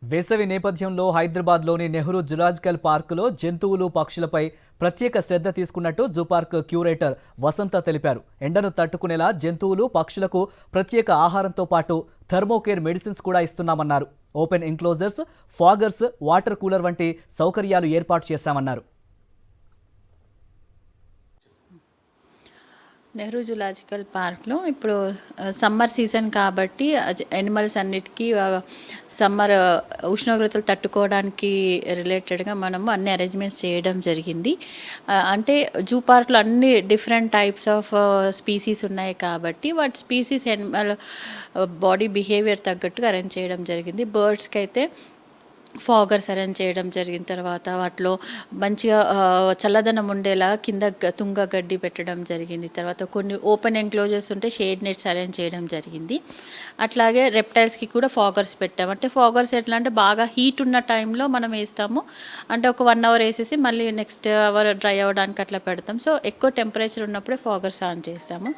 వేసవి నేపథ్యంలో హైదరాబాద్లోని నెహ్రూ జులాజికల్ పార్కులో జంతువులు పక్షులపై ప్రత్యేక శ్రద్ధ తీసుకున్నట్టు జూ పార్క్ క్యూరేటర్ వసంత తెలిపారు. ఎండను తట్టుకునేలా జంతువులు పక్షులకు ప్రత్యేక ఆహారంతో పాటు థర్మోకేర్ మెడిసిన్స్ కూడా ఇస్తున్నామన్నారు. Open enclosures, foggers, water cooler వంటి సౌకర్యాలు ఏర్పాటు చేశామన్నారు. నెహ్రూ జూలాజికల్ పార్క్లో ఇప్పుడు సమ్మర్ సీజన్ కాబట్టి యానిమల్స్ అన్నిటికీ సమ్మర్ ఉష్ణోగ్రతలు తట్టుకోవడానికి రిలేటెడ్గా మనము అన్ని అరేంజ్మెంట్స్ చేయడం జరిగింది. అంటే జూ పార్క్లో అన్ని డిఫరెంట్ టైప్స్ ఆఫ్ స్పీసీస్ ఉన్నాయి కాబట్టి వాటి స్పీసీస్ యానిమల్ బాడీ బిహేవియర్ తగ్గట్టుగా అరేంజ్ చేయడం జరిగింది. బర్డ్స్కి అయితే ఫాగర్స్ అరేంజ్ చేయడం జరిగిన తర్వాత వాటిలో మంచిగా చల్లదనం ఉండేలా కింద తుంగ గడ్డి పెట్టడం జరిగింది. తర్వాత కొన్ని ఓపెన్ ఎంక్లోజర్స్ ఉంటే షేడ్ నెట్స్ అరేంజ్ చేయడం జరిగింది. అట్లాగే రెప్టైల్స్కి కూడా ఫాగర్స్ పెట్టాము. అంటే ఫాగర్స్ ఎట్లా అంటే బాగా హీట్ ఉన్న టైంలో మనం వేస్తాము. అంటే ఒక 1 అవర్ వేసేసి మళ్ళీ నెక్స్ట్ అవర్ డ్రై అవ్వడానికి అట్లా పెడతాం. సో ఎక్కువ టెంపరేచర్ ఉన్నప్పుడే ఫాగర్స్ ఆన్ చేస్తాము.